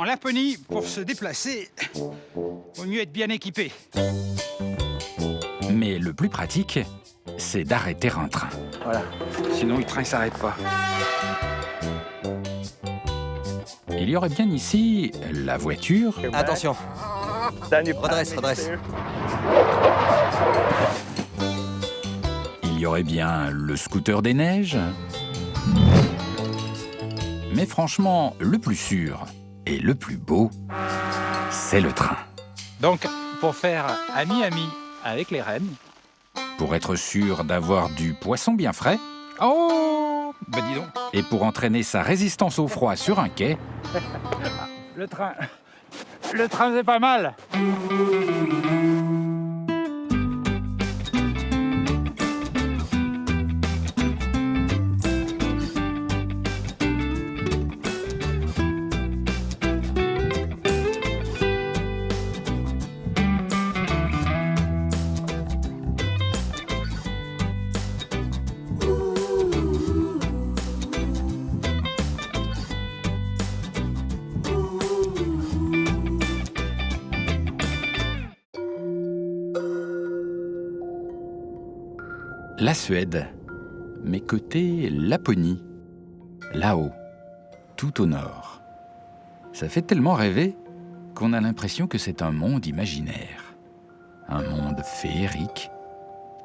Laponie, pour se déplacer, vaut mieux être bien équipé. Mais le plus pratique, c'est d'arrêter un train. Voilà, sinon le train ne s'arrête pas. Il y aurait bien ici la voiture, Attention, redresse. il y aurait bien le scooter des neiges. Mais franchement, le plus sûr et le plus beau, c'est le train. Donc, pour faire ami-ami avec les rennes... Pour être sûr d'avoir du poisson bien frais, Oh, bah dis donc. et pour entraîner sa résistance au froid sur un quai, Le train, c'est pas mal. la Suède, mais côté Laponie, là-haut, tout au nord. Ça fait tellement rêver qu'on a l'impression que c'est un monde imaginaire. Un monde féerique,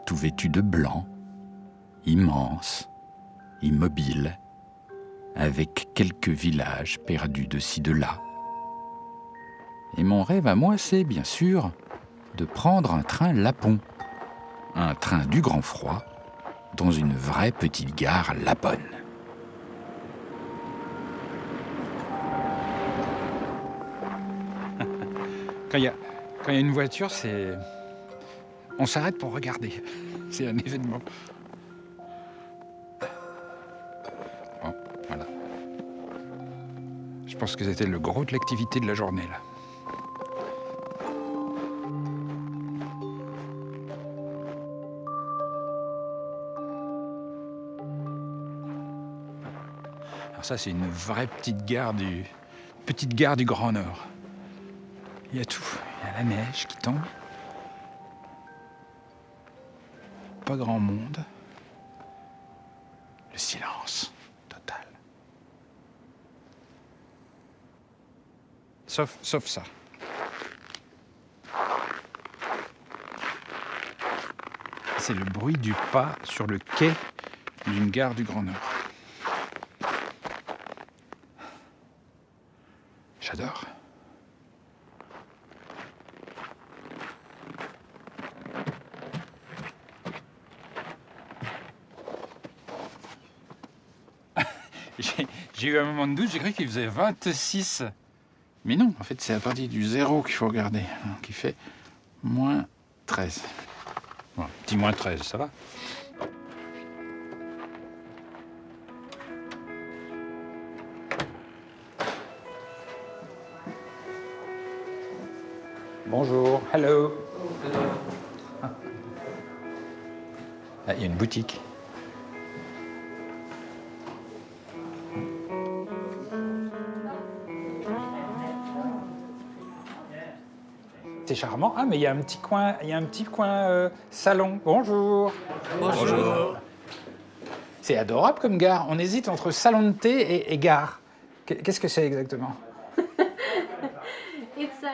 tout vêtu de blanc, immense, immobile, avec quelques villages perdus de ci, de là. Et mon rêve à moi, c'est bien sûr de prendre un train lapon, un train du grand froid, dans une vraie petite gare laponne. Quand il y a une voiture, c'est... On s'arrête pour regarder. C'est un événement. Bon, voilà. Je pense que c'était le gros de l'activité de la journée, là. Alors ça, c'est une vraie petite gare du Grand Nord. Il y a tout. Il y a la neige qui tombe. Pas grand monde. Le silence total. Sauf ça. C'est le bruit du pas sur le quai d'une gare du Grand Nord. J'adore. J'ai eu un moment de doute, j'ai cru qu'il faisait 26. Mais non, en fait, c'est à partir du 0 qu'il faut regarder, hein, qui fait moins 13. Bon, petit moins 13, ça va. Bonjour, hello. Ah, il y a une boutique. C'est charmant. Ah, mais il y a un petit coin, salon. Bonjour. Bonjour. C'est adorable comme gare. On hésite entre salon de thé et gare. Qu'est-ce que c'est exactement?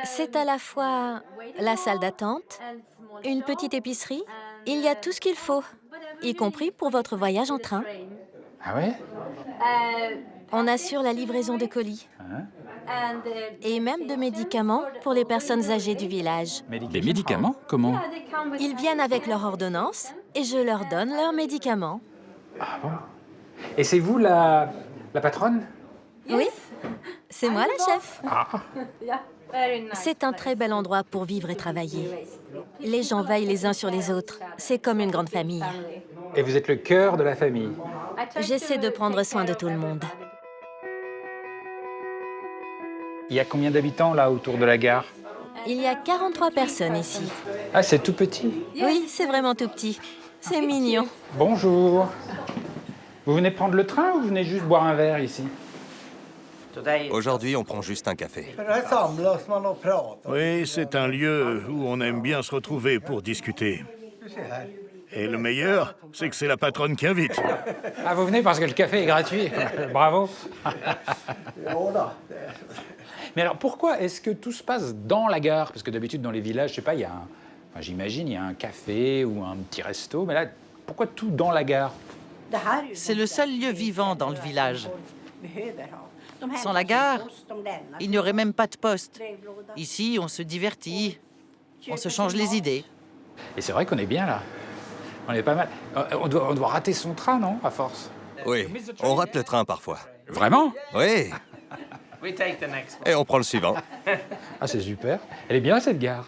C'est à la fois la salle d'attente, une petite épicerie. Il y a tout ce qu'il faut, y compris pour votre voyage en train. Ah ouais? On assure la livraison de colis. Et même de médicaments pour les personnes âgées du village. Des médicaments? Comment? Ils viennent avec leur ordonnance et je leur donne leurs médicaments. Ah bon? Et c'est vous la patronne? Oui, c'est moi la chef. Ah. C'est un très bel endroit pour vivre et travailler. Les gens veillent les uns sur les autres. C'est comme une grande famille. Et vous êtes le cœur de la famille. J'essaie de prendre soin de tout le monde. Il y a combien d'habitants là autour de la gare? Il y a 43 personnes ici. Ah, c'est tout petit. Oui, c'est vraiment tout petit. C'est mignon. Bonjour. Vous venez prendre le train ou vous venez juste boire un verre ici? Aujourd'hui, on prend juste un café. Oui, c'est un lieu où on aime bien se retrouver pour discuter. Et le meilleur, c'est que c'est la patronne qui invite. Ah, vous venez parce que le café est gratuit. Bravo. Mais alors, pourquoi est-ce que tout se passe dans la gare? Parce que d'habitude, dans les villages, je sais pas, il y a j'imagine, il y a un café ou un petit resto. Mais là, pourquoi tout dans la gare? C'est le seul lieu vivant dans le village. Sans la gare, il n'y aurait même pas de poste. Ici, on se divertit, on se change les idées. Et c'est vrai qu'on est bien là. On est pas mal. On doit rater son train, non, à force? Oui, on rate le train parfois. Vraiment? Oui. Et on prend le suivant. Ah, c'est super. Elle est bien, cette gare.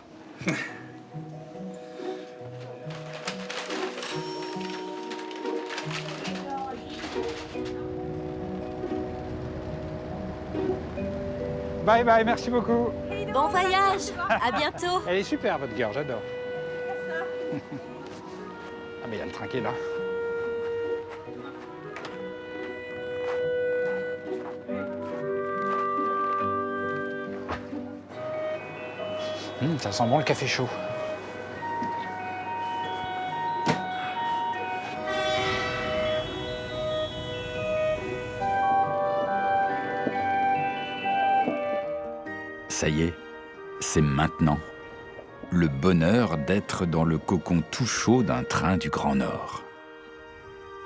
Bye bye, merci beaucoup. Bon voyage. À bientôt. Elle est super, votre gare, j'adore. Ah, mais il y a le train qui est là. Ça sent bon le café chaud. Ça y est, c'est maintenant. Le bonheur d'être dans le cocon tout chaud d'un train du Grand Nord.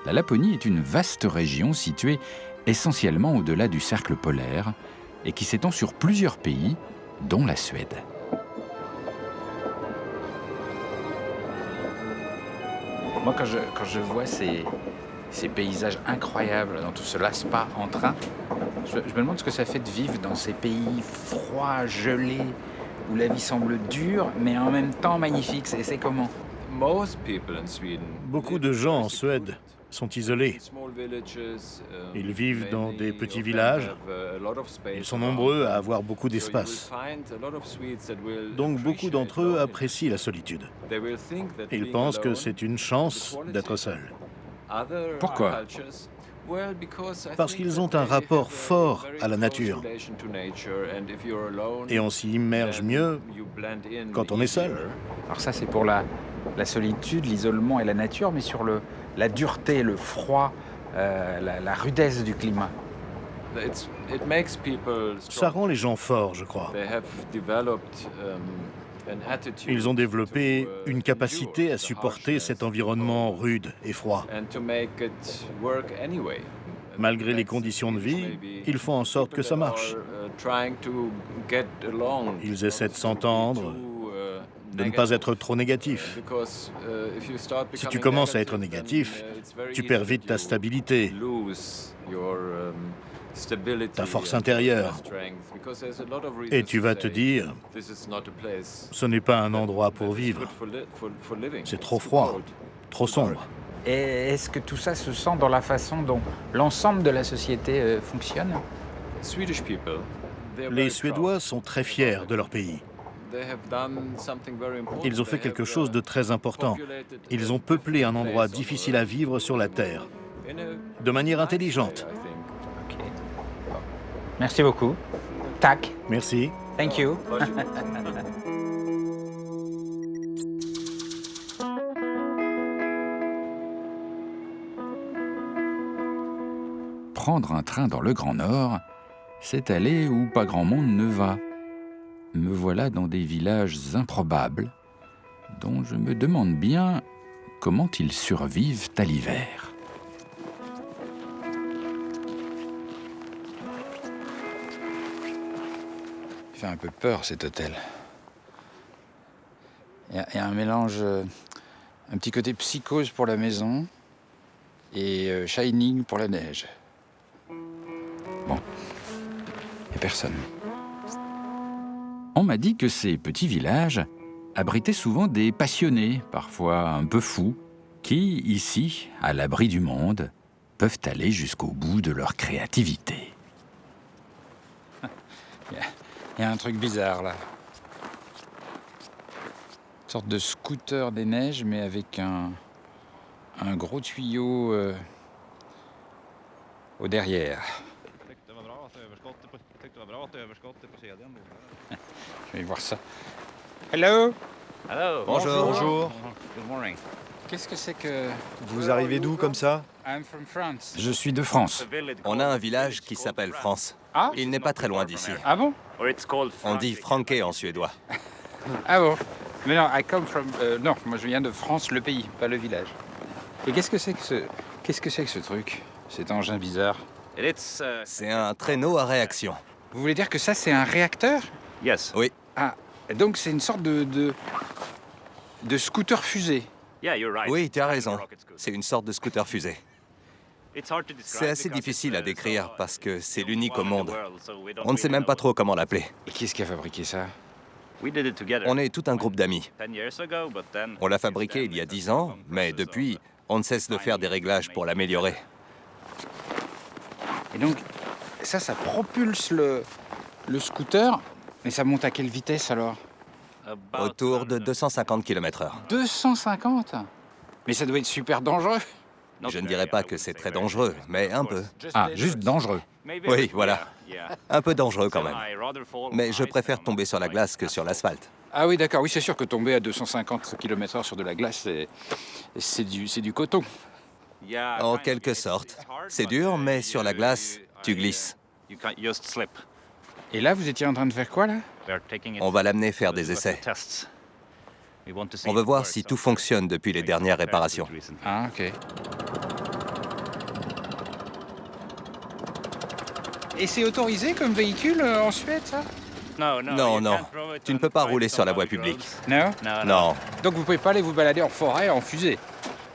La Laponie est une vaste région située essentiellement au-delà du cercle polaire et qui s'étend sur plusieurs pays, dont la Suède. Moi, quand je vois ces paysages incroyables dans tout ce Laspa en train, je me demande ce que ça fait de vivre dans ces pays froids, gelés, où la vie semble dure, mais en même temps magnifique. C'est comment? Beaucoup de gens en Suède sont isolés. Ils vivent dans des petits villages. Ils sont nombreux à avoir beaucoup d'espace. Donc beaucoup d'entre eux apprécient la solitude. Ils pensent que c'est une chance d'être seuls. Pourquoi? Parce qu'ils ont un rapport fort à la nature. Et on s'y immerge mieux quand on est seul. Alors ça, c'est pour la solitude, l'isolement et la nature, mais sur la dureté, le froid, la rudesse du climat. Ça rend les gens forts, je crois. Ils ont développé une capacité à supporter cet environnement rude et froid. Malgré les conditions de vie, ils font en sorte que ça marche. Ils essaient de s'entendre, de ne pas être trop négatifs. Si tu commences à être négatif, tu perds vite ta stabilité, ta force intérieure. Et tu vas te dire, ce n'est pas un endroit pour vivre. C'est trop froid, trop sombre. Et est-ce que tout ça se sent dans la façon dont l'ensemble de la société fonctionne? Les Suédois sont très fiers de leur pays. Ils ont fait quelque chose de très important. Ils ont peuplé un endroit difficile à vivre sur la Terre, de manière intelligente. Ok. Merci beaucoup. Tac. Merci. Thank you. Prendre un train dans le Grand Nord, c'est aller où pas grand monde ne va. Me voilà dans des villages improbables, dont je me demande bien comment ils survivent à l'hiver. Il fait un peu peur, cet hôtel. Il y a un mélange, un petit côté psychose pour la maison et Shining pour la neige. Bon, il n'y a personne. On m'a dit que ces petits villages abritaient souvent des passionnés, parfois un peu fous, qui, ici, à l'abri du monde, peuvent aller jusqu'au bout de leur créativité. Il y a un truc bizarre, là. Une sorte de scooter des neiges, mais avec un gros tuyau au derrière. Je vais voir ça. Hello. Bonjour. Bonjour. Qu'est-ce que c'est que... Vous arrivez d'où comme ça? I'm from France. Je suis de France. On a un village qui s'appelle France. Ah? Il n'est pas très loin d'ici. Ah bon? On dit Franke en suédois. Ah bon? Mais non, I come from... non, moi je viens de France, le pays, pas le village. Et qu'est-ce que c'est que ce truc? Cet engin bizarre? C'est un traîneau à réaction. Vous voulez dire que ça, c'est un réacteur? Oui, Ah, donc c'est une sorte de scooter fusée. oui, tu as raison. C'est une sorte de scooter fusée. C'est assez difficile à décrire parce que c'est l'unique au monde. On ne sait même pas trop comment l'appeler. Et qui est-ce qui a fabriqué ça? On est tout un groupe d'amis. On l'a fabriqué il y a 10 ans, mais depuis, on ne cesse de faire des réglages pour l'améliorer. Et donc, ça propulse le scooter. Mais ça monte à quelle vitesse alors? Autour de 250 km/h. 250? Mais ça doit être super dangereux. Je ne dirais pas que c'est très dangereux, mais un peu. Ah, juste dangereux. Oui, voilà. Un peu dangereux quand même. Mais je préfère tomber sur la glace que sur l'asphalte. Ah oui, d'accord. Oui, c'est sûr que tomber à 250 km/h sur de la glace, c'est du coton. En quelque sorte. C'est dur, mais sur la glace, tu glisses. Et là, vous étiez en train de faire quoi, là? On va l'amener faire des essais. On veut voir si tout fonctionne depuis les dernières réparations. Ah, ok. Et c'est autorisé comme véhicule en Suède, ça? Non, non. Tu ne peux pas rouler sur la voie publique. Non? Non. Donc vous pouvez pas aller vous balader en forêt en fusée?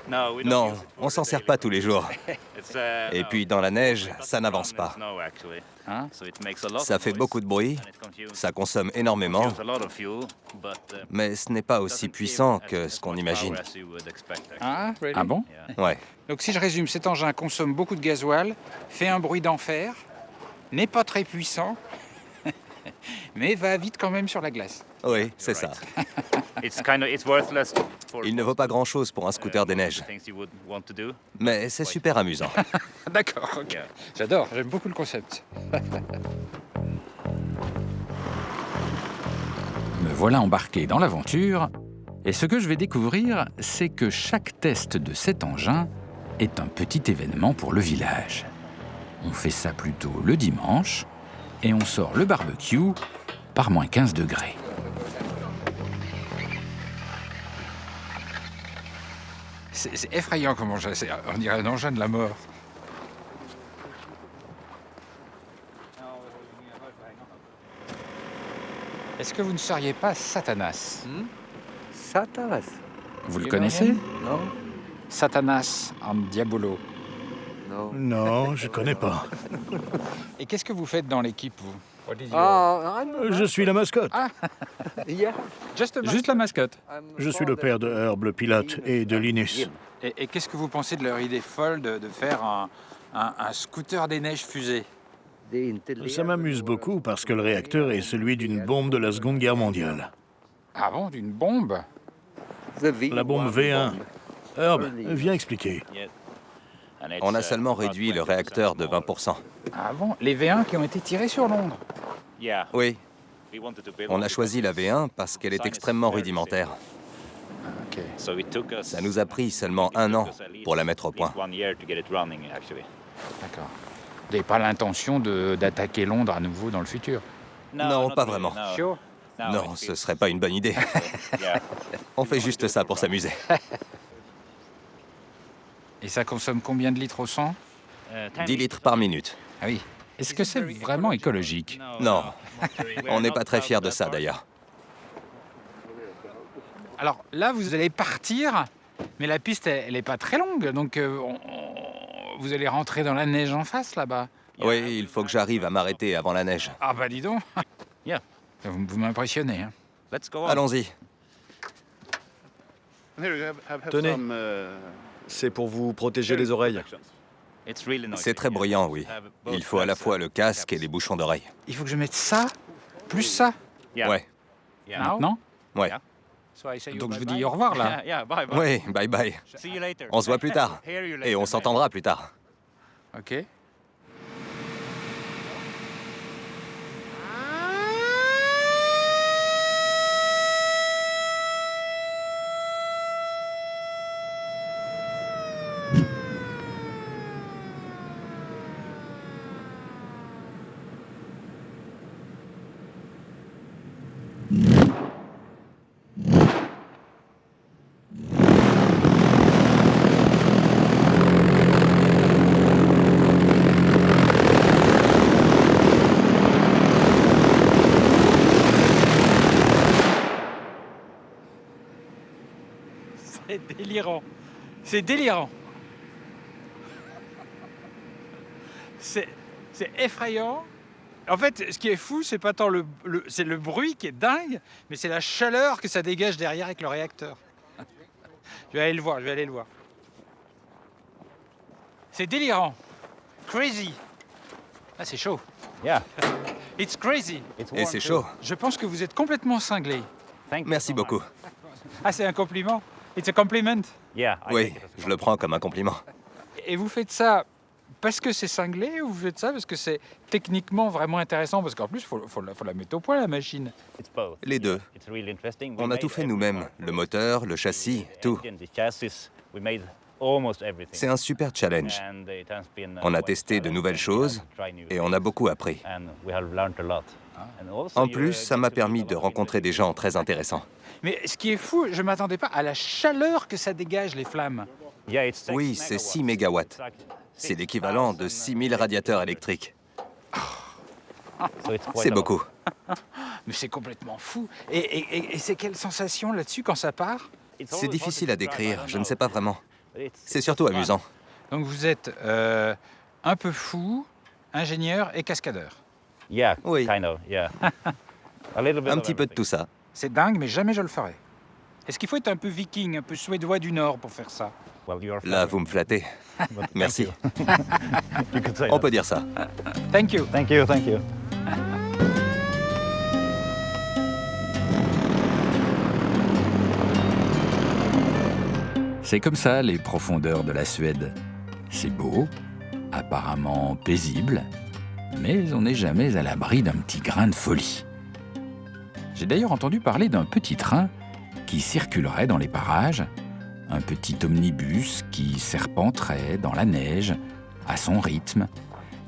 Non, on s'en sert pas tous les jours. Et puis dans la neige, ça n'avance pas. Hein? Ça fait beaucoup de bruit, ça consomme énormément, mais ce n'est pas aussi puissant que ce qu'on imagine. Ah, really? Ah bon? Ouais. Donc si je résume, cet engin consomme beaucoup de gasoil, fait un bruit d'enfer, n'est pas très puissant, mais va vite quand même sur la glace. Oui, c'est ça. Il ne vaut pas grand-chose pour un scooter des neiges, mais c'est super amusant. D'accord, ok. J'adore, j'aime beaucoup le concept. Me voilà embarqué dans l'aventure, et ce que je vais découvrir, c'est que chaque test de cet engin est un petit événement pour le village. On fait ça plutôt le dimanche, et on sort le barbecue par moins 15 degrés. C'est effrayant comme engin, on dirait un engin de la mort. Est-ce que vous ne seriez pas Satanas? Satanas? Vous le connaissez? Non, Satanas en Diabolo. non. Non, je connais pas. Et qu'est-ce que vous faites dans l'équipe, vous? Je suis la mascotte. Yeah. Juste la mascotte. Je suis le père de Herb le pilote et de Linus. Et qu'est-ce que vous pensez de leur idée folle de faire un scooter des neiges fusée? Ça m'amuse beaucoup parce que le réacteur est celui d'une bombe de la Seconde Guerre mondiale. Ah bon, d'une bombe? La bombe V1. Herb, viens expliquer. On a seulement réduit le réacteur de 20%. Ah bon? Les V1 qui ont été tirés sur Londres? Oui, on a choisi la V1 parce qu'elle est extrêmement rudimentaire. Ok. Ça nous a pris seulement 1 an pour la mettre au point. D'accord. Vous n'avez pas l'intention d'attaquer Londres à nouveau dans le futur? Non, pas vraiment. Sure. Non, ce serait pas une bonne idée. On fait juste ça pour s'amuser. Et ça consomme combien de litres au 100? 10 litres par minute. Ah oui. Est-ce que c'est vraiment écologique? Non, on n'est pas très fiers de ça d'ailleurs. Alors là, vous allez partir, mais la piste, elle n'est pas très longue, donc vous allez rentrer dans la neige en face, là-bas. Oui, il faut que j'arrive à m'arrêter avant la neige. Ah bah dis donc. Vous m'impressionnez. Hein. Allons-y. Tenez, c'est pour vous protéger les oreilles. C'est très bruyant, oui. Il faut à la fois le casque et les bouchons d'oreille. Il faut que je mette ça, plus ça. Ouais, Maintenant? ouais. Donc je vous dis au revoir, là. Oui, bye bye. On se voit plus tard. Et on s'entendra plus tard. Ok. délirant. C'est délirant. C'est effrayant. En fait, ce qui est fou, c'est pas tant c'est le bruit qui est dingue, mais c'est la chaleur que ça dégage derrière avec le réacteur. Je vais aller le voir, je vais aller le voir. C'est délirant. Crazy. Ah, c'est chaud. Yeah, It's crazy. it's Et warm c'est too. chaud. Je pense que vous êtes complètement cinglé. Thank you Merci so much. beaucoup. Ah, c'est un compliment. It's a compliment. Yeah, I Oui, take it as a je le prends comme un compliment. Et vous faites ça parce que c'est cinglé ou vous faites ça parce que c'est techniquement vraiment intéressant? Parce qu'en plus, faut la mettre au point, la machine. It's both. Les deux. It's really interesting. We On a made tout fait every nous-mêmes. part. Le moteur, le châssis, tout. Engine, the chassis, we made almost everything. C'est un super challenge. And it has been, On a quite testé de challenging nouvelles and choses try new et on a things. beaucoup appris. And we have learned a lot. And also En you, plus, ça get m'a to permis meet a de lot of rencontrer des gens très intéressants. Mais ce qui est fou, je ne m'attendais pas à la chaleur que ça dégage, les flammes. Yeah, it's 6 Oui, c'est 6 megawatts. mégawatts. It's like C'est l'équivalent de 6000 radiateurs électriques. So it's quite C'est a lot. beaucoup. Mais c'est complètement fou. Et c'est quelle sensation là-dessus quand ça part? It's C'est always difficile à hard to describe, I décrire, don't je ne know. sais pas vraiment. It's C'est surtout fun. amusant. Donc vous êtes un peu fou, ingénieur et cascadeur. Yeah, Oui. kind of, yeah. A little bit Un of petit peu de everything. tout ça. C'est dingue, mais jamais je le ferai. Est-ce qu'il faut être un peu viking, un peu suédois du Nord pour faire ça? Well, you're Là, flattering. vous me flattez. But thank Merci. you. You could say On that. peut dire ça. Thank you. Thank you, thank you. C'est comme ça les profondeurs de la Suède. C'est beau, apparemment paisible, mais on n'est jamais à l'abri d'un petit grain de folie. J'ai d'ailleurs entendu parler d'un petit train qui circulerait dans les parages, un petit omnibus qui serpenterait dans la neige à son rythme,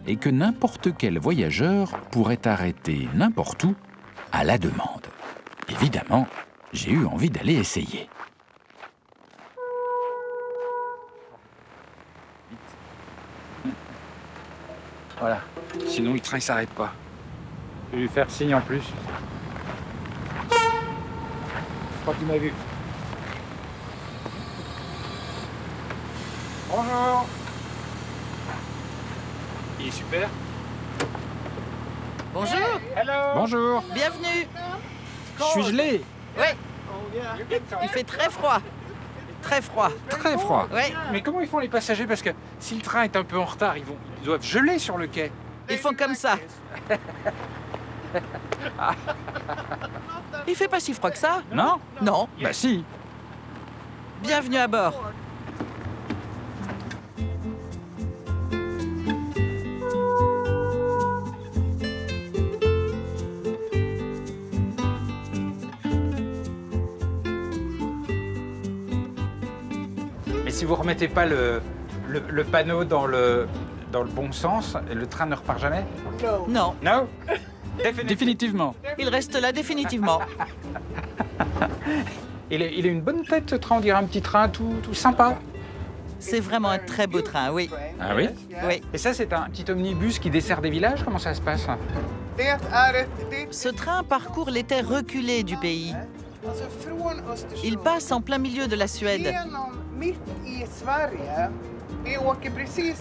et que n'importe quel voyageur pourrait arrêter n'importe où à la demande. Évidemment, j'ai eu envie d'aller essayer. Voilà. Sinon, le train ne s'arrête pas. Je vais lui faire signe en plus. Je crois qu'il m'a vu. Bonjour. Il est super. Bonjour, Bonjour. bienvenue. Je suis gelé. Il fait très froid. Très froid. Très froid. Oui, Mais comment ils font les passagers? Parce que si le train est un peu en retard, ils doivent geler sur le quai. ils font comme ça. Il fait pas si froid que ça. Non? Non. Bah si. Bienvenue à bord. Mais si vous remettez pas le panneau dans le bon sens, le train ne repart jamais? Non, Non? Définitivement. il reste là définitivement. Il a une bonne tête, ce train, on dirait un petit train tout sympa. C'est vraiment un très beau train, oui. Ah oui? Oui. Et ça, c'est un petit omnibus qui dessert des villages? Comment ça se passe? Ce train parcourt les terres reculées du pays. Il passe en plein milieu de la Suède.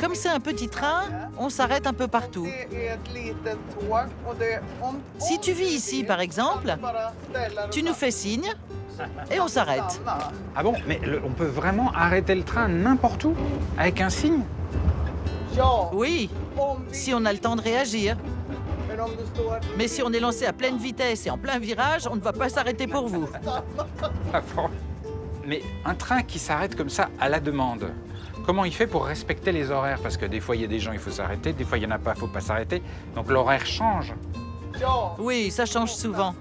Comme c'est un petit train, on s'arrête un peu partout. Si tu vis ici, par exemple, tu nous fais signe et on s'arrête. Ah bon? Mais on peut vraiment arrêter le train n'importe où? Avec un signe? Oui, si on a le temps de réagir. Mais si on est lancé à pleine vitesse et en plein virage, on ne va pas s'arrêter pour vous. Ah bon? Mais un train qui s'arrête comme ça à la demande, comment il fait pour respecter les horaires? Parce que des fois, il y a des gens, il faut s'arrêter, des fois, il n'y en a pas, il ne faut pas s'arrêter. Donc l'horaire change. Oui, ça change souvent.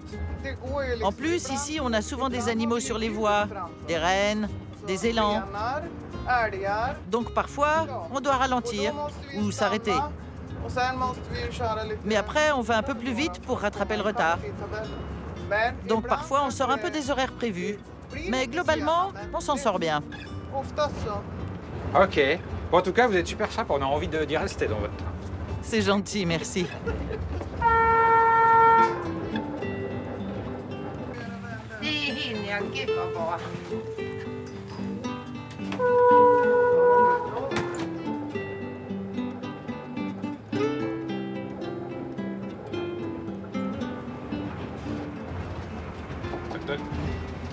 En plus, ici, on a souvent des animaux sur les voies, des rennes, des élans. Donc parfois, on doit ralentir ou s'arrêter. Mais après, on va un peu plus vite pour rattraper le retard. Donc parfois, on sort un peu des horaires prévus. Mais globalement, on s'en sort bien. Ok. Bon, en tout cas, vous êtes super sympa, on a envie d'y rester dans votre train. C'est gentil, merci.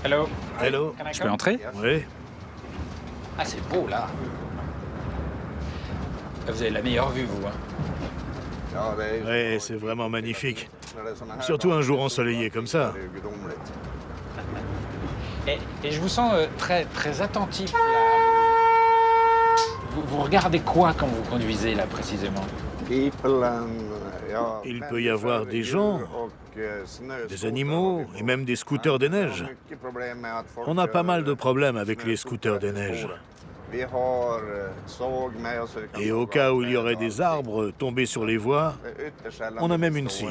Hello. Hello. Can I Je peux come? entrer? Oui. Ah, c'est beau là. Vous avez la meilleure vue, vous. Hein. Oui, c'est vraiment magnifique. Surtout un jour ensoleillé comme ça. Et je vous sens très, très attentif là. Vous regardez quoi quand vous conduisez là précisément? Il peut y avoir des gens, des animaux et même des scooters des neiges. On a pas mal de problèmes avec les scooters des neiges. Et au cas où il y aurait des arbres tombés sur les voies, on a même une scie.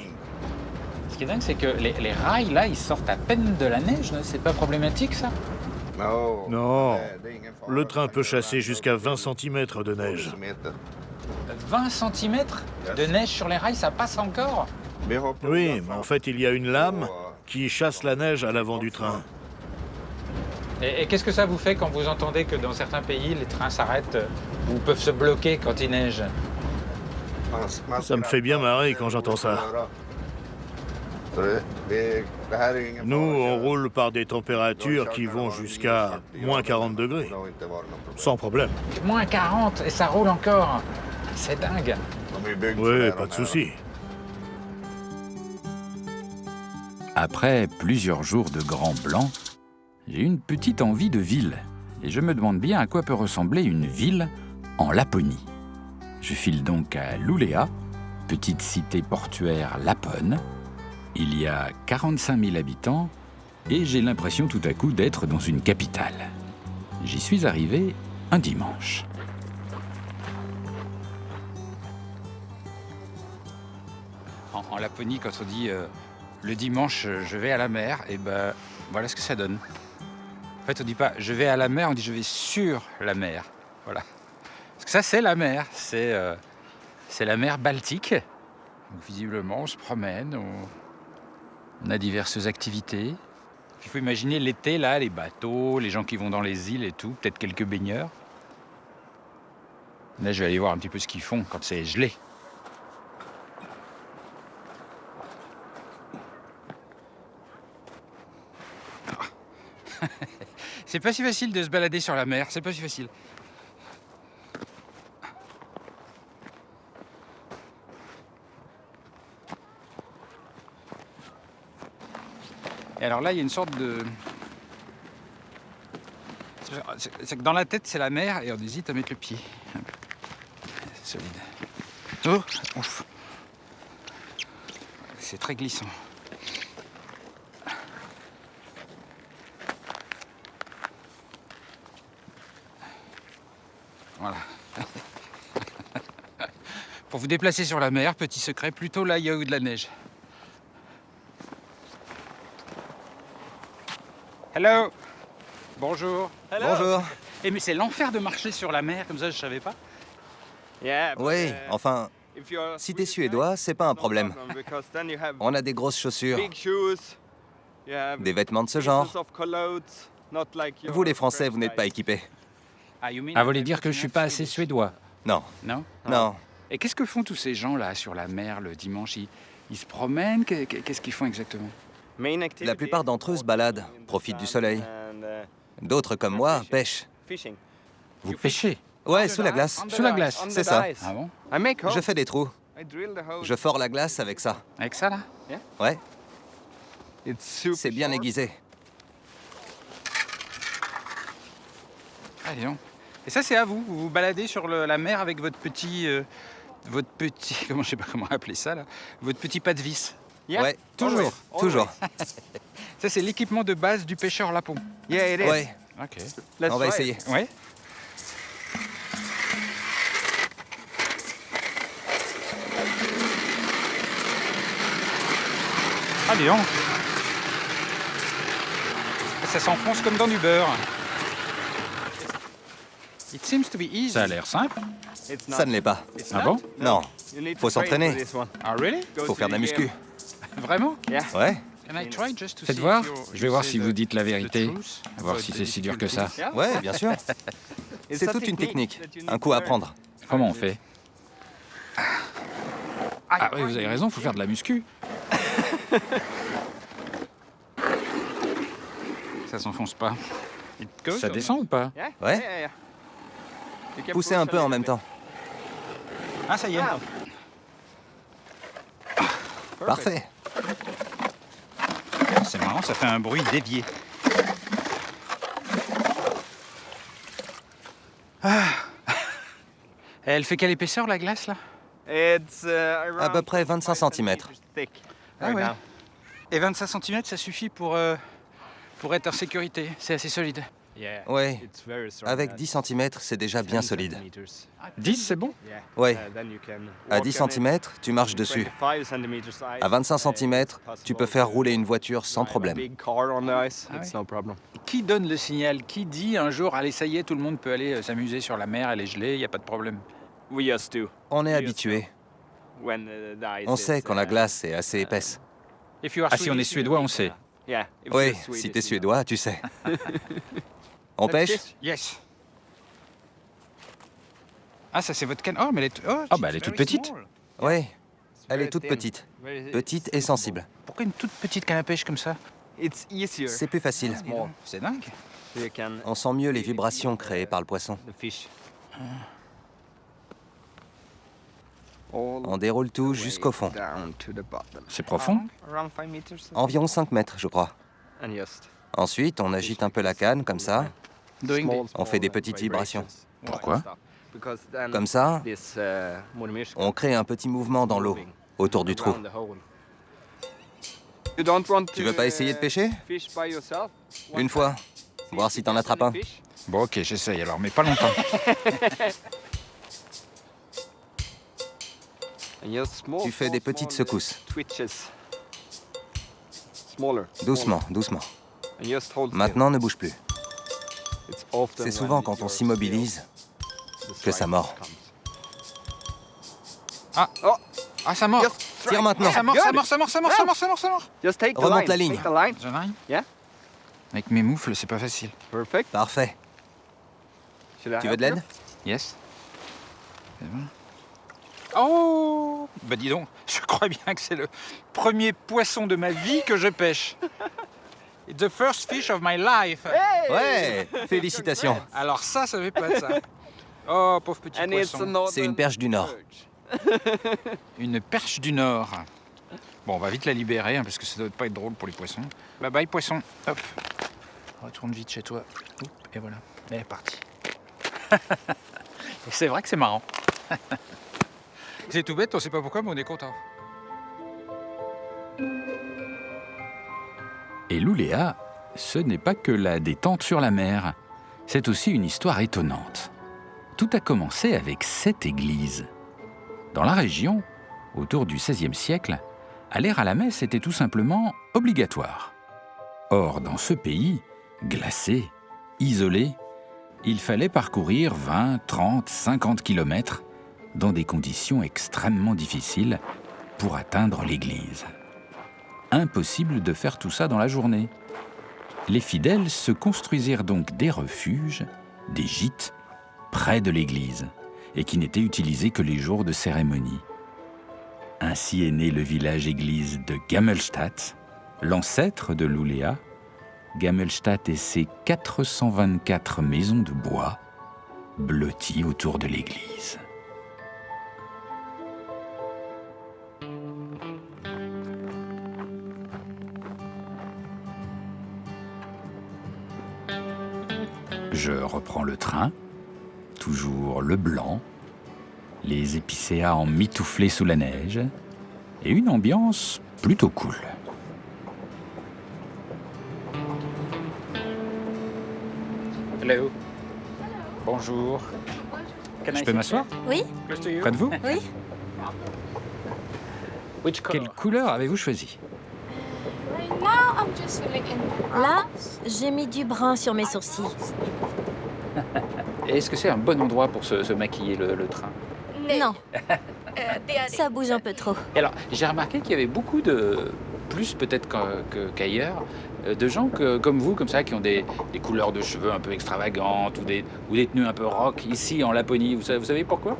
Ce qui est dingue, c'est que les rails là, ils sortent à peine de la neige. C'est pas problématique ça? Non, le train peut chasser jusqu'à 20 cm de neige. 20 cm de neige sur les rails, ça passe encore? Oui, mais en fait, il y a une lame qui chasse la neige à l'avant du train. Et qu'est-ce que ça vous fait quand vous entendez que dans certains pays, les trains s'arrêtent ou peuvent se bloquer quand il neige? Ça me fait bien marrer quand j'entends ça. Nous, on roule par des températures qui vont jusqu'à moins 40 degrés. Sans problème. Moins 40 et ça roule encore. C'est dingue. Oui, pas de souci. Après plusieurs jours de grand blanc, j'ai une petite envie de ville. Et je me demande bien à quoi peut ressembler une ville en Laponie. Je file donc à Luleå, petite cité portuaire laponne. Il y a 45 000 habitants et j'ai l'impression tout à coup d'être dans une capitale. J'y suis arrivé un dimanche. En Laponie, quand on dit le dimanche, je vais à la mer, et ben voilà ce que ça donne. En fait, on dit pas je vais à la mer, on dit je vais sur la mer. Voilà. Parce que ça, c'est la mer. C'est la mer Baltique. Donc, visiblement, on se promène, on a diverses activités. Il faut imaginer l'été, là, les bateaux, les gens qui vont dans les îles et tout, peut-être quelques baigneurs. Là, je vais aller voir un petit peu ce qu'ils font quand c'est gelé. C'est pas si facile de se balader sur la mer, c'est pas si facile. Et alors là, il y a une sorte de... C'est que dans la tête, c'est la mer et on hésite à mettre le pied. C'est solide. Oh, ouf. C'est très glissant. Voilà. Pour vous déplacer sur la mer, petit secret, plutôt là, il y a eu de la neige. Hello. Bonjour. Bonjour. Eh mais c'est l'enfer de marcher sur la mer, comme ça je savais pas. Oui, enfin, si t'es suédois, c'est pas un problème. On a des grosses chaussures, des vêtements de ce genre. Vous les Français, vous n'êtes pas équipés. Ah, vous voulez dire que je suis pas assez suédois? Non, Non. non. Et qu'est-ce que font tous ces gens là sur la mer le dimanche? Ils se promènent? Qu'est-ce qu'ils font exactement? La plupart d'entre eux se baladent, profitent du soleil. D'autres, comme moi, pêchent. Vous pêchez? Ouais, sous la glace. Sous la glace? C'est ça. Ah bon? Je fais des trous. Je fore la glace avec ça. Avec ça là? Ouais. C'est bien aiguisé. Ah, dis donc. Et ça c'est à vous? Vous vous baladez sur la mer avec votre petit... comment, je sais pas comment appeler ça là. Votre petit pas de vis? Ouais, toujours, toujours. Ça c'est l'équipement de base du pêcheur lapon. Ouais, Ok. on va essayer. Ouais. Ah, dis donc. Ça s'enfonce comme dans du beurre. It seems to be easy. Ça a l'air simple. Ça ne l'est pas. Ah bon? Non, faut s'entraîner. Ah, really? Faut faire de la muscu. Vraiment? Ouais, Can I try just to Faites see voir. if you're- Je vais voir you si say vous the- dites la the vérité. truth Voir about si the c'est si dur que ça. difficulties. ouais, bien sûr. C'est toute une technique, un coup à apprendre. Comment on fait? Ah oui, vous avez raison, faut faire de la muscu. ça s'enfonce pas. Ça descend ou pas? Ouais. Poussez un peu en même temps. Ah, ça y est. Parfait. C'est marrant, ça fait un bruit dévié. Ah. Elle fait quelle épaisseur, la glace, là? À peu près 25 cm. Ah ouais. Et 25 cm, ça suffit pour être en sécurité. C'est assez solide. Ouais. Avec 10 cm, c'est déjà bien solide. 10, c'est bon? Ouais. À 10 cm, tu marches dessus. À 25 cm, tu peux faire rouler une voiture sans problème. Qui donne le signal? Qui dit un jour, allez, ça y est, tout le monde peut aller s'amuser sur la mer, elle est gelée, il n'y a pas de problème? On est habitué. On sait quand la glace est assez épaisse. Ah, si on est suédois, on sait. Oui, si t'es suédois, tu sais. On pêche? Yes. Ah, ça c'est votre canne. Oh, mais elle est, Ah, bah elle est toute petite. Oui, elle est toute petite. Petite et sensible. Pourquoi une toute petite canne à pêche comme ça? C'est plus facile. C'est dingue. On sent mieux les vibrations créées par le poisson. On déroule tout jusqu'au fond. C'est profond? Environ 5 mètres, je crois. Ensuite, on agite un peu la canne, comme ça. On fait des petites vibrations. Pourquoi? Comme ça, on crée un petit mouvement dans l'eau, autour du trou. Tu veux pas essayer de pêcher? Une fois, voir si t'en attrapes un. Bon, ok, j'essaye alors, mais pas longtemps. Tu fais des petites secousses. Doucement, doucement. Maintenant, ne bouge plus. C'est souvent quand on s'immobilise que ça mord. Ah, ça mord. Tire maintenant. Ça mord. Remonte la ligne. Avec mes moufles, c'est pas facile. Parfait. Tu veux de l'aide? Yes. C'est bon. Oh! Bah dis donc, je crois bien que c'est le premier poisson de ma vie que je pêche. It's the first fish of my life. Ouais, félicitations. Alors ça fait pas de ça. Oh, pauvre petit poisson. C'est une perche du Nord. Une perche du Nord. Bon, on va vite la libérer, hein, parce que ça doit pas être drôle pour les poissons. Bye bye, poisson. Hop. Retourne vite chez toi. Oup, et voilà, elle est partie. Et c'est vrai que c'est marrant. C'est tout bête, on sait pas pourquoi, mais on est content. Et Luleå, ce n'est pas que la détente sur la mer, c'est aussi une histoire étonnante. Tout a commencé avec cette église. Dans la région, autour du XVIe siècle, aller à la messe était tout simplement obligatoire. Or, dans ce pays, glacé, isolé, il fallait parcourir 20, 30, 50 kilomètres dans des conditions extrêmement difficiles pour atteindre l'église. Impossible de faire tout ça dans la journée. Les fidèles se construisirent donc des refuges, des gîtes, près de l'église, et qui n'étaient utilisés que les jours de cérémonie. Ainsi est né le village-église de Gammelstadt, l'ancêtre de Luleå. Gammelstadt et ses 424 maisons de bois, blotties autour de l'église. Je reprends le train, toujours le blanc, les épicéas emmitouflés sous la neige, et une ambiance plutôt cool. Hello. Bonjour. Je peux m'asseoir? Oui, Près de vous? oui. Quelle couleur avez-vous choisi? Là, j'ai mis du brun sur mes sourcils. Et est-ce que c'est un bon endroit pour se maquiller, le train? Non, ça bouge un peu trop. Et alors, j'ai remarqué qu'il y avait beaucoup de, plus peut-être qu'ailleurs, de gens comme vous, comme ça, qui ont des couleurs de cheveux un peu extravagantes ou des tenues un peu rock, ici en Laponie. Vous savez pourquoi?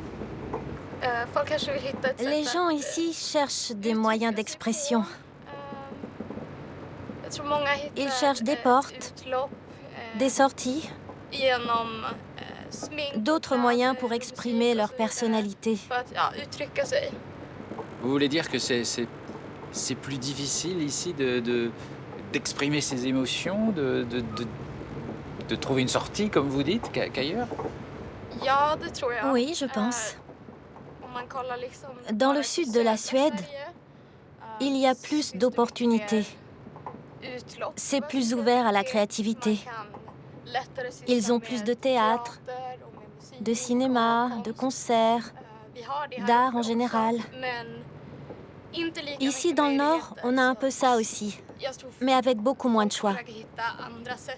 Les gens ici cherchent des moyens d'expression. Ils cherchent des portes, des sorties, d'autres moyens pour exprimer leur personnalité. Vous voulez dire que c'est plus difficile ici d'exprimer ses émotions, de trouver une sortie, comme vous dites, qu'ailleurs? Oui, je pense. Dans le sud de la Suède, il y a plus d'opportunités. C'est plus ouvert à la créativité. Ils ont plus de théâtre, de cinéma, de concerts, d'art en général. Ici, dans le Nord, on a un peu ça aussi, mais avec beaucoup moins de choix.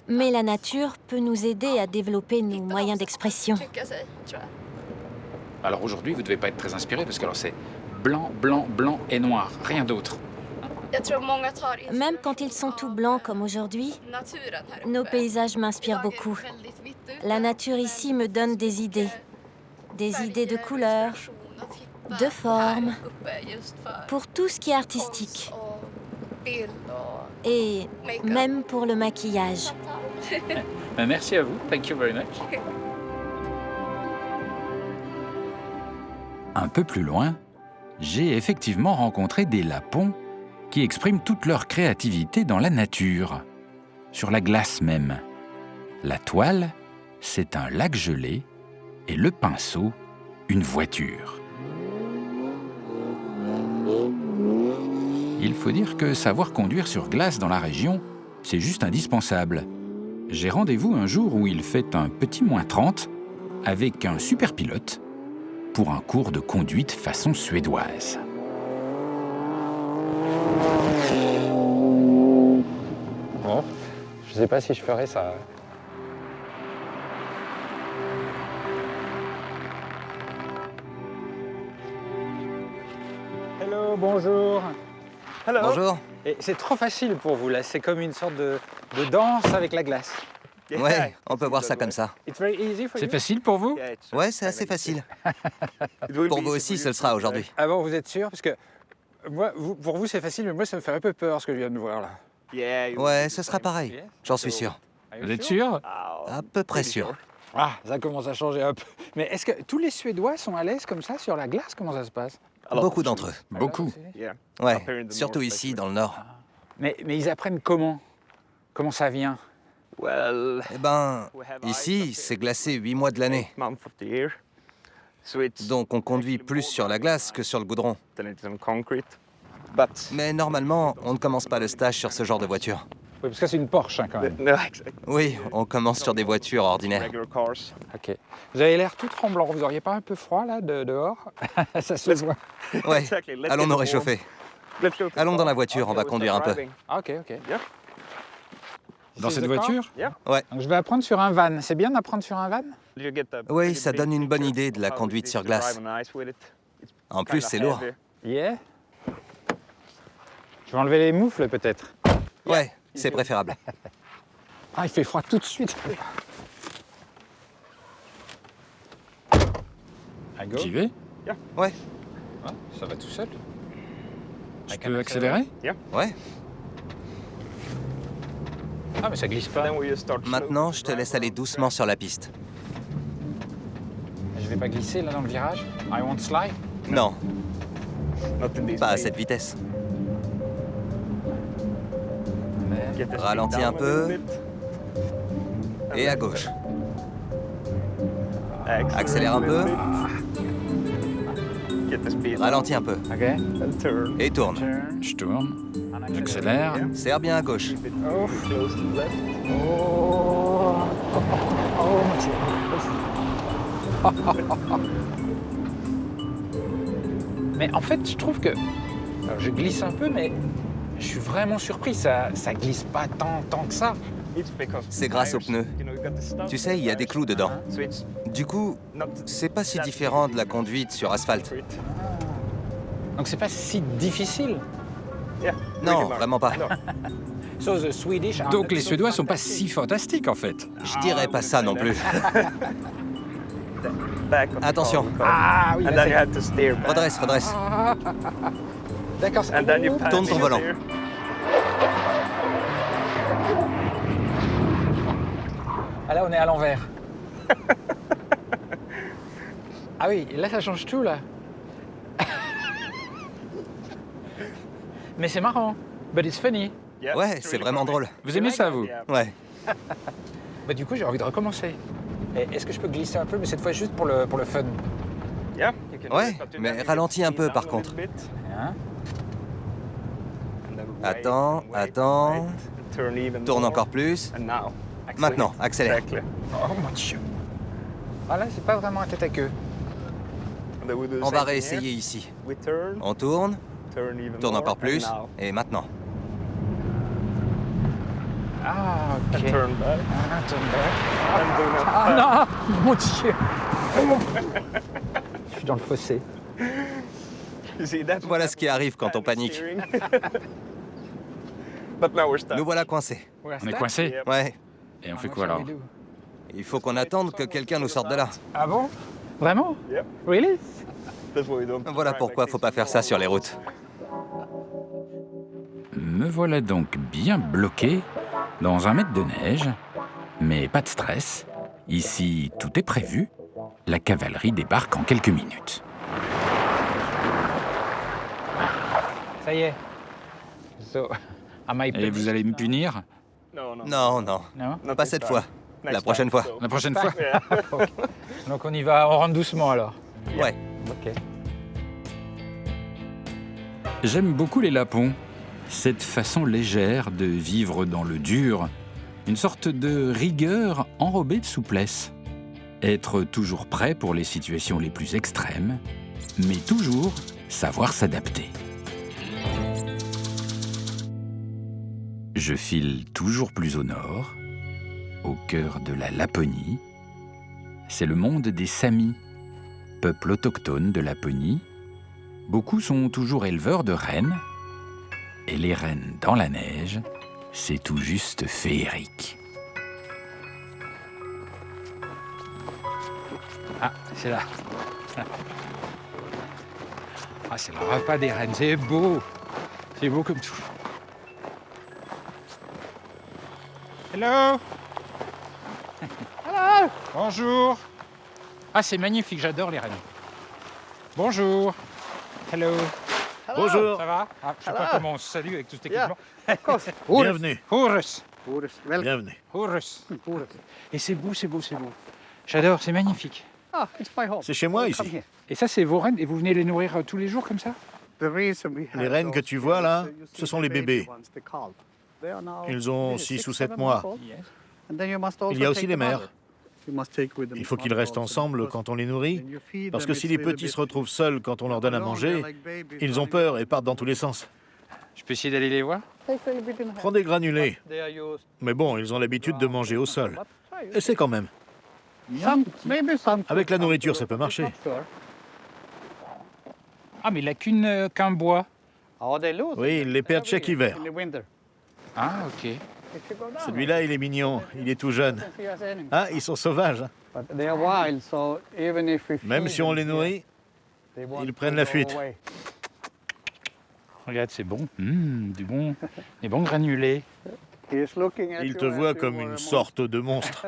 Mais la nature peut nous aider à développer nos moyens d'expression. Alors aujourd'hui, vous ne devez pas être très inspiré, parce que alors c'est blanc, blanc, blanc et noir, rien d'autre. Même quand ils sont tout blancs comme aujourd'hui, nos paysages m'inspirent beaucoup. La nature ici me donne des idées de couleurs, de formes, pour tout ce qui est artistique. Et même pour le maquillage. Merci à vous, thank you very much. Un peu plus loin, j'ai effectivement rencontré des lapons qui expriment toute leur créativité dans la nature, sur la glace même. La toile, c'est un lac gelé, et le pinceau, une voiture. Il faut dire que savoir conduire sur glace dans la région, c'est juste indispensable. J'ai rendez-vous un jour où il fait un petit -30 avec un super pilote pour un cours de conduite façon suédoise. Bon, je sais pas si je ferais ça. Hello, bonjour. Hello. Bonjour. Et c'est trop facile pour vous là, c'est comme une sorte de danse avec la glace. Ouais, on peut voir ça comme ça. C'est facile pour vous? Ouais, c'est assez facile. Pour vous aussi, ce le sera aujourd'hui. Ah bon, vous êtes sûr? Parce que moi, pour vous c'est facile, mais moi ça me fait un peu peur ce que je viens de voir là. Ouais, ce sera pareil, j'en suis sûr. Vous êtes sûr? À peu près sûr. Ah, ça commence à changer un peu. Mais est-ce que tous les Suédois sont à l'aise comme ça sur la glace? Comment ça se passe? Beaucoup d'entre eux. Beaucoup. Ouais, surtout ici, dans le Nord. Mais ils apprennent comment? Comment ça vient? Eh ben, ici, c'est glacé 8 mois de l'année. Donc on conduit plus sur la glace que sur le goudron. Mais normalement, on ne commence pas le stage sur ce genre de voiture. Oui, parce que c'est une Porsche quand même. Oui, on commence sur des voitures ordinaires. Ok. Vous avez l'air tout tremblant. Vous auriez pas un peu froid là dehors? Ça se voit. Ouais, allons nous réchauffer. Allons dans la voiture, on va conduire un peu. Ok. Dans cette voiture? Ouais. Donc, je vais apprendre sur un van. C'est bien d'apprendre sur un van? Oui, ça donne une bonne idée de la conduite sur glace. En plus, c'est lourd. Yeah. Je vais enlever les moufles peut-être. Ouais, c'est préférable. Ah, il fait froid tout de suite. J'y vais? Ouais. Ah, ça va tout seul. Je peux accélérer? Ouais. Ah, mais ça glisse pas. Maintenant, je te laisse aller doucement sur la piste. Je vais pas glisser là dans le virage. I won't slide. Non. Pas à cette vitesse. Ralentis un peu. Et à gauche. Accélère un peu. Ralentis un peu. Ok. Et tourne. Je tourne, j'accélère. Serre bien à gauche. Mais en fait, je trouve que alors, je glisse un peu, mais je suis vraiment surpris. Ça glisse pas tant que ça. C'est grâce aux pneus. Tu sais, il y a des clous dedans. Du coup, c'est pas si différent de la conduite sur asphalte. Donc c'est pas si difficile. Non, vraiment pas. Donc les Suédois sont pas si fantastiques en fait. Je dirais pas ça non plus. Attention. Ah oui, là, Redresse. D'accord. Tourne ton volant. Ah là, on est à l'envers. Ah oui, là, ça change tout, là. Mais c'est marrant. But it's funny. Ouais, c'est vraiment drôle. Vous aimez ça, vous? Ouais. Bah, du coup, j'ai envie de recommencer. Est-ce que je peux glisser un peu, mais cette fois juste pour le fun? Ouais, mais ralentis un peu par contre. Hein? Attends. Tourne encore plus. Maintenant, accélère. Oh mon Dieu. Ah là, c'est pas vraiment un tête à queue. On va réessayer ici. On tourne encore plus, et maintenant. Ah, ok. Turn back. Ah non, mon Dieu. Je suis dans le fossé. Voilà ce qui arrive quand on panique. Nous voilà coincés. On est coincé? Ouais, Et on fait quoi alors? il faut qu'on attende que quelqu'un nous sorte de là. Ah bon? Vraiment? Really? Voilà pourquoi faut pas faire ça sur les routes. Me voilà donc bien bloqué dans 1 mètre de neige, mais pas de stress. Ici, tout est prévu. La cavalerie débarque en quelques minutes. Ça y est. So, am I Et vous allez me punir? Non, Non? pas cette fois. La prochaine fois. La prochaine fois? Donc on y va, on rentre doucement alors. Ouais. Ok. J'aime beaucoup les lapons. Cette façon légère de vivre dans le dur. Une sorte de rigueur enrobée de souplesse. Être toujours prêt pour les situations les plus extrêmes, mais toujours savoir s'adapter. Je file toujours plus au nord, au cœur de la Laponie. C'est le monde des Samis, peuple autochtone de Laponie. Beaucoup sont toujours éleveurs de rennes. Et les rennes dans la neige, c'est tout juste féerique. Ah, c'est là. Ah, c'est le repas des rennes, c'est beau. C'est beau comme tout. Hello. Hello. Bonjour. Ah, c'est magnifique, j'adore les rennes. Bonjour. Hello. Bonjour. Ça va? Ah, je sais pas comment on se salue avec tout cet équipement. Bienvenue. Horus. Bienvenue. Horus. Et c'est beau, c'est beau, c'est beau. J'adore, c'est magnifique. C'est chez moi ici. Et ça, c'est vos rennes? Et vous venez les nourrir tous les jours comme ça? Les rennes que tu vois là, ce sont les bébés. Ils ont 6 ou 7 mois. Il y a aussi les mères. Il faut qu'ils restent ensemble quand on les nourrit, parce que si les petits se retrouvent seuls quand on leur donne à manger, ils ont peur et partent dans tous les sens. Je peux essayer d'aller les voir? Prends des granulés. Mais bon, ils ont l'habitude de manger au sol. Essaie quand même. Avec la nourriture, ça peut marcher. Ah, mais il n'a qu'un bois. Oui, ils les perdent chaque hiver. Ah, ok. Celui-là, il est mignon, il est tout jeune. Ah, ils sont sauvages. Même si on les nourrit, ils prennent la fuite. Regarde, c'est bon. Des bons granulés. Il te voit comme une sorte de monstre.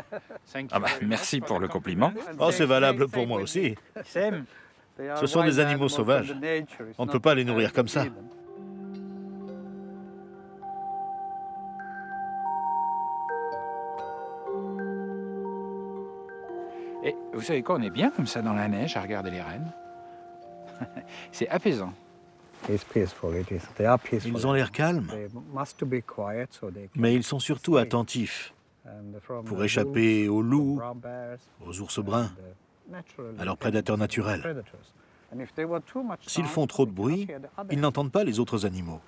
Ah bah, merci pour le compliment. Oh, c'est valable pour moi aussi. Ce sont des animaux sauvages. On ne peut pas les nourrir comme ça. Et vous savez quoi, on est bien comme ça dans la neige à regarder les rennes. C'est apaisant. Ils ont l'air calmes, mais ils sont surtout attentifs pour échapper aux loups, aux ours bruns, à leurs prédateurs naturels. S'ils font trop de bruit, ils n'entendent pas les autres animaux.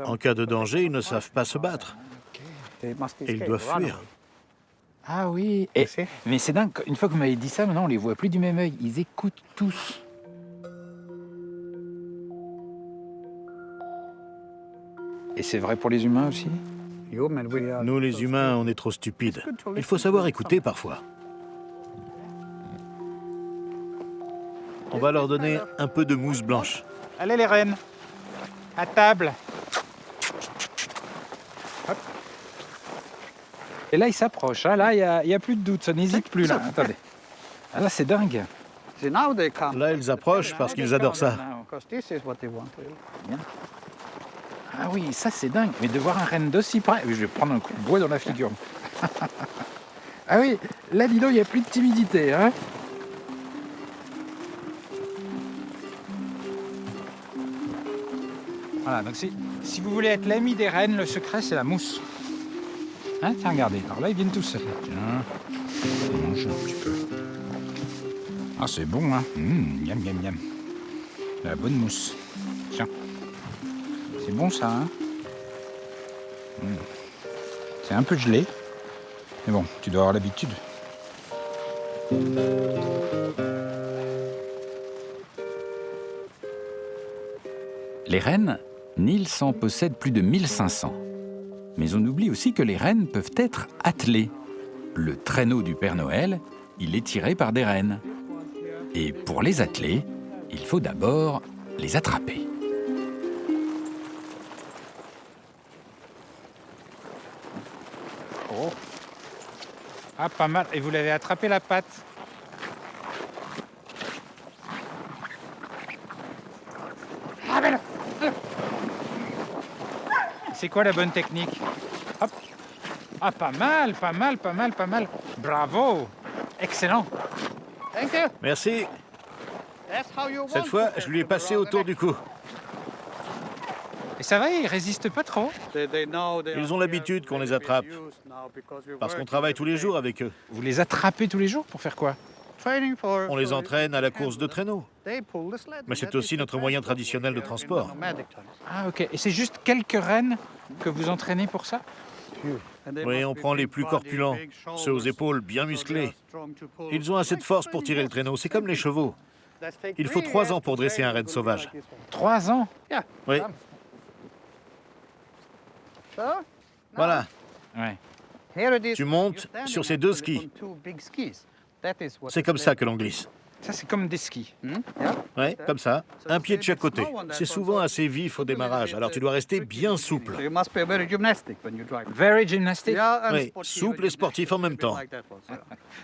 En cas de danger, ils ne savent pas se battre. Et ils doivent fuir. Ah oui, mais c'est dingue, une fois que vous m'avez dit ça, maintenant on les voit plus du même œil, ils écoutent tous. Et c'est vrai pour les humains aussi? Nous, les humains, on est trop stupides. Il faut savoir écouter parfois. On va leur donner un peu de mousse blanche. Allez les rennes, à table. Hop. Et là, il s'approche. Hein. Là, il n'y a plus de doute. Ça n'hésite plus. Là. Attendez. Ah, là, c'est dingue. Là, ils approchent parce qu'ils adorent ça. Ah oui, ça, c'est dingue. Mais de voir un renne d'aussi près... Je vais prendre un coup de bois dans la figure. Ah oui, là, dis donc, il n'y a plus de timidité. Hein. Voilà, donc si vous voulez être l'ami des rennes, le secret, c'est la mousse. Hein, tiens, regardez. Alors là, ils viennent tous seuls. Tiens, mange un petit peu. Ah, c'est bon, hein. Miam, miam, miam. La bonne mousse. Tiens. C'est bon, ça, hein. C'est un peu gelé. Mais bon, tu dois avoir l'habitude. Les rennes, Niels en possède plus de 1500. Mais on oublie aussi que les rennes peuvent être attelées. Le traîneau du Père Noël, il est tiré par des rennes. Et pour les atteler, il faut d'abord les attraper. Oh. Ah, pas mal. Et vous l'avez attrapé la patte. Ah, ben là. C'est quoi la bonne technique? Hop. Ah, pas mal, pas mal, pas mal, pas mal. Bravo. Excellent. Merci. Cette fois, je lui ai passé autour du cou. Et ça va, ils résistent pas trop? Ils ont l'habitude qu'on les attrape, parce qu'on travaille tous les jours avec eux. Vous les attrapez tous les jours pour faire quoi? On les entraîne à la course de traîneau. Mais c'est aussi notre moyen traditionnel de transport. Ah, ok. Et c'est juste quelques rennes que vous entraînez pour ça? Oui, on prend les plus corpulents, ceux aux épaules bien musclés. Ils ont assez de force pour tirer le traîneau, c'est comme les chevaux. Il faut 3 ans pour dresser un renne sauvage. 3 ans? Oui. Voilà. Ouais. Tu montes sur ces 2 skis. C'est comme ça que l'on glisse. Ça, c'est comme des skis. Oui, comme ça. Un pied de chaque côté. C'est souvent assez vif au démarrage, alors tu dois rester bien souple. Very gymnastic? Oui, souple et sportif en même temps.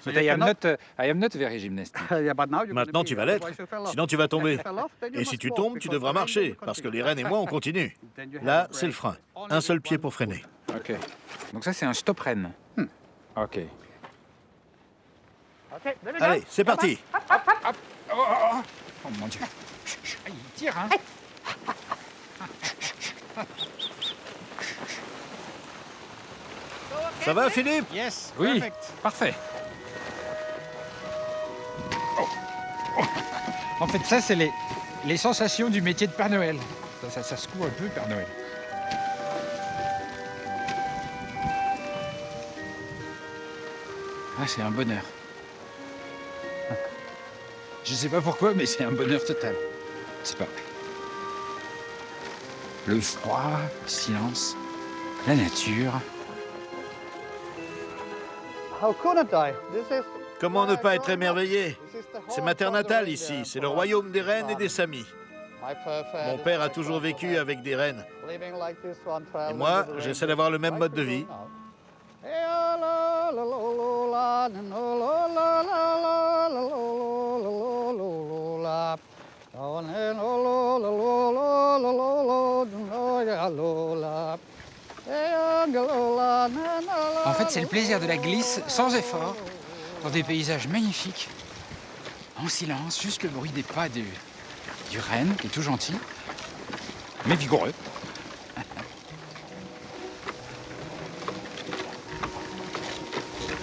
But I am not very gymnastic. Maintenant, tu vas l'être, sinon tu vas tomber. Et si tu tombes, tu devras marcher, parce que les rennes et moi, on continue. Là, c'est le frein. Un seul pied pour freiner. Ok. Donc ça, c'est un stop renne. Ok. Allez, c'est parti. Oh mon Dieu. Il tire, hein. Ça va, Philippe? Yes. Oui, Perfect. parfait. En fait, ça, c'est les sensations du métier de Père Noël. Ça secoue un peu, Père Noël. Ah, c'est un bonheur. Je sais pas pourquoi, mais c'est un bonheur total. Je sais pas. Le froid, le silence, la nature. Comment ne pas être émerveillé? C'est ma terre natale ici, c'est le royaume des rennes et des samis. Mon père a toujours vécu avec des rennes. Et moi, j'essaie d'avoir le même mode de vie. En fait, c'est le plaisir de la glisse sans effort, dans des paysages magnifiques, en silence, juste le bruit des pas du renne, qui est tout gentil, mais vigoureux.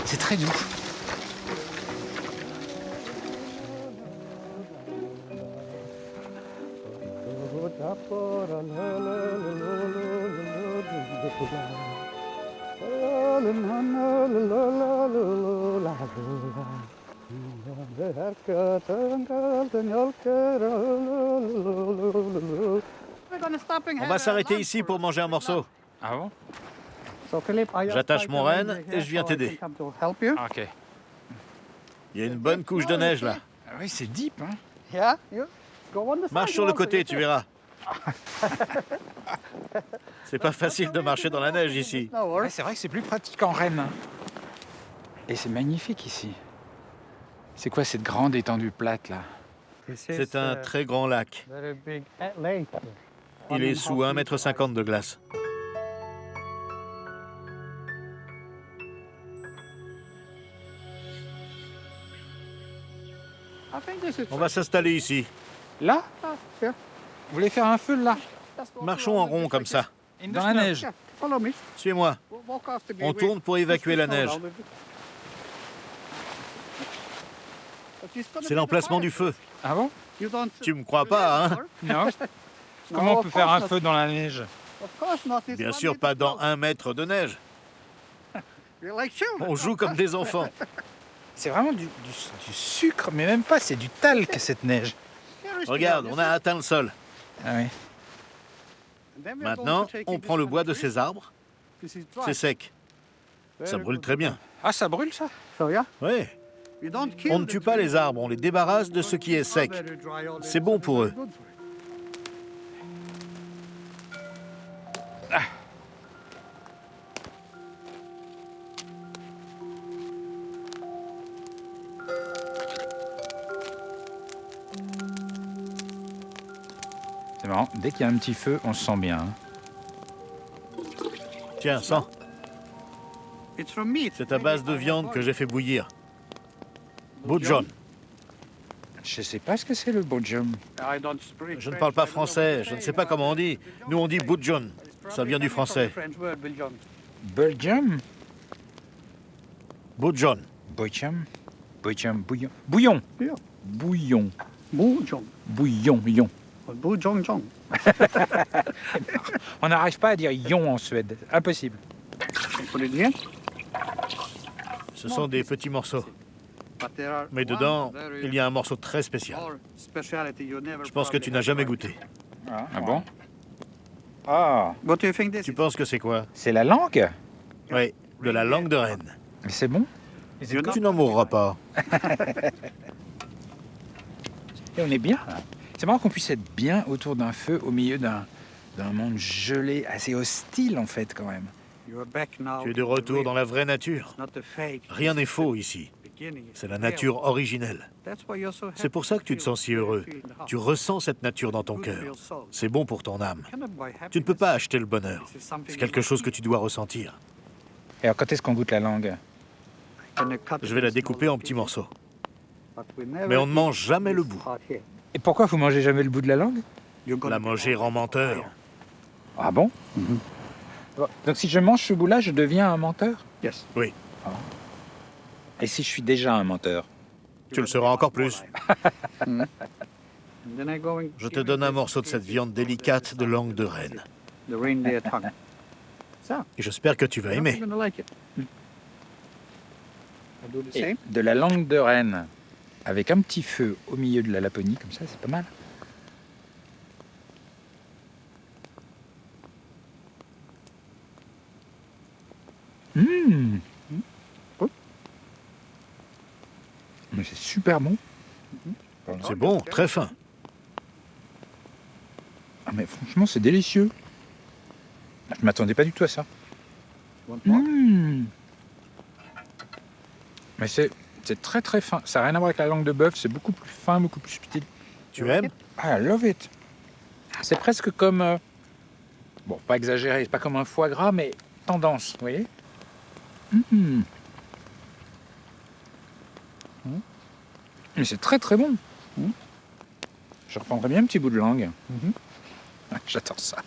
C'est très doux. On va s'arrêter ici pour manger un morceau. Ah bon? J'attache mon renne et je viens t'aider. Ah, ok. Il y a une bonne couche de neige là. Ah oui, c'est deep, hein? Marche sur le côté, tu verras. C'est pas facile de marcher dans la neige ici. Ouais, c'est vrai que c'est plus pratique en Rennes. Et c'est magnifique ici. C'est quoi cette grande étendue plate là? C'est un très grand lac. Il est sous 1,50 m de glace. On va s'installer ici. Là? Vous voulez faire un feu là? Marchons en rond comme ça. Dans la neige. Suis-moi. On tourne pour évacuer la neige. C'est l'emplacement du feu. Ah bon? Tu me crois pas, hein? Non. Comment on peut faire un feu dans la neige? Bien sûr, pas dans 1 mètre de neige. On joue comme des enfants. C'est vraiment du sucre, mais même pas, c'est du talc cette neige. Regarde, on a atteint le sol. Ah oui. Maintenant, on prend le bois de ces arbres. C'est sec. Ça brûle très bien. Ah, ça brûle ça? Oui. On ne tue pas les arbres, on les débarrasse de ce qui est sec. C'est bon pour eux. Ah. C'est marrant, dès qu'il y a un petit feu, on se sent bien. Hein. Tiens, sens. C'est à base de viande que j'ai fait bouillir. Boujon. Je sais pas ce que c'est le boujon. Je ne parle pas français, je ne sais pas comment on dit. Nous on dit boujon. Ça vient du français. Belgium? Boujon. Bouillon. Bouillon. Bouillon. Bouillon. Bouillon. Bouillon. Bouillon. Bouillon. On n'arrive pas à dire yon en Suède. Impossible. Ce sont des petits morceaux. Mais dedans, il y a un morceau très spécial. Je pense que tu n'as jamais goûté. Ah bon? Ah. Tu penses que c'est quoi? C'est la langue? Oui, de la langue de Rennes. C'est bon? Tu n'en mourras pas. Et on est bien. C'est marrant qu'on puisse être bien autour d'un feu au milieu d'un monde gelé, assez hostile en fait quand même. Tu es de retour dans la vraie nature. Rien n'est faux ici. C'est la nature originelle. C'est pour ça que tu te sens si heureux. Tu ressens cette nature dans ton cœur. C'est bon pour ton âme. Tu ne peux pas acheter le bonheur. C'est quelque chose que tu dois ressentir. Et alors quand est-ce qu'on goûte la langue? Je vais la découper en petits morceaux. Mais on ne mange jamais le bout. Et pourquoi vous mangez jamais le bout de la langue? La manger rend menteur. Ah bon? Donc si je mange ce bout-là, je deviens un menteur? Oui. Ah. Et si je suis déjà un menteur? Tu le seras encore plus. Je te donne un morceau de cette viande délicate de langue de Rennes. Et j'espère que tu vas aimer. Et de la langue de Rennes, avec un petit feu au milieu de la Laponie, comme ça, c'est pas mal. Mais c'est super bon. C'est bon, très fin. Ah mais franchement, c'est délicieux. Je m'attendais pas du tout à ça. Mais c'est très très fin. Ça n'a rien à voir avec la langue de bœuf. C'est beaucoup plus fin, beaucoup plus subtil. Tu aimes? I love it. C'est presque comme... bon, pas exagéré, c'est pas comme un foie gras, mais tendance, vous voyez? Mais c'est très très bon. Je reprendrai bien un petit bout de langue. J'adore ça.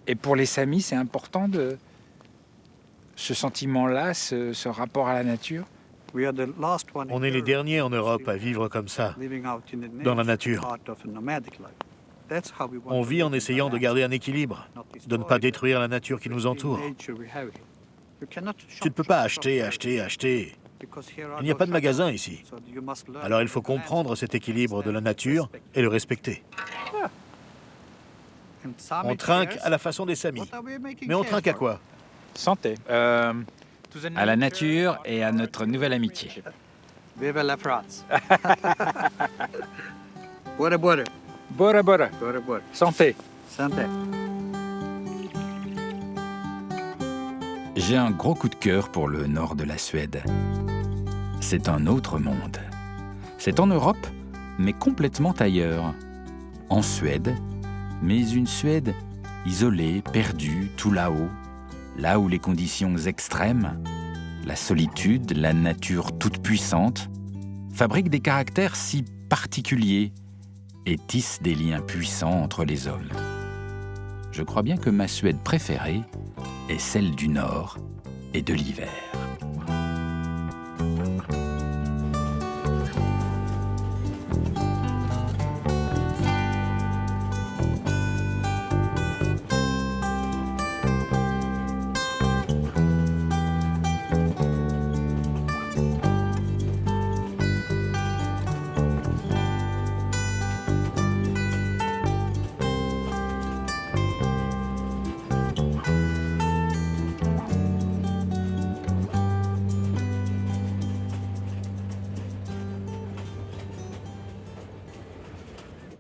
Et pour les Samis, c'est important de ce sentiment-là, ce rapport à la nature. On est les derniers en Europe à vivre comme ça, dans la nature. On vit en essayant de garder un équilibre, de ne pas détruire la nature qui nous entoure. Tu ne peux pas acheter. Il n'y a pas de magasin ici. Alors il faut comprendre cet équilibre de la nature et le respecter. On trinque à la façon des Samis. Mais on trinque à quoi? Santé. À la nature et à notre nouvelle amitié. Vive la France. Bora bora. Bora bora. Bora bora. Santé. Santé. J'ai un gros coup de cœur pour le nord de la Suède. C'est un autre monde. C'est en Europe, mais complètement ailleurs. En Suède, mais une Suède isolée, perdue, tout là-haut, là où les conditions extrêmes, la solitude, la nature toute puissante, fabriquent des caractères si particuliers et tissent des liens puissants entre les hommes. Je crois bien que ma Suède préférée est celle du Nord et de l'hiver.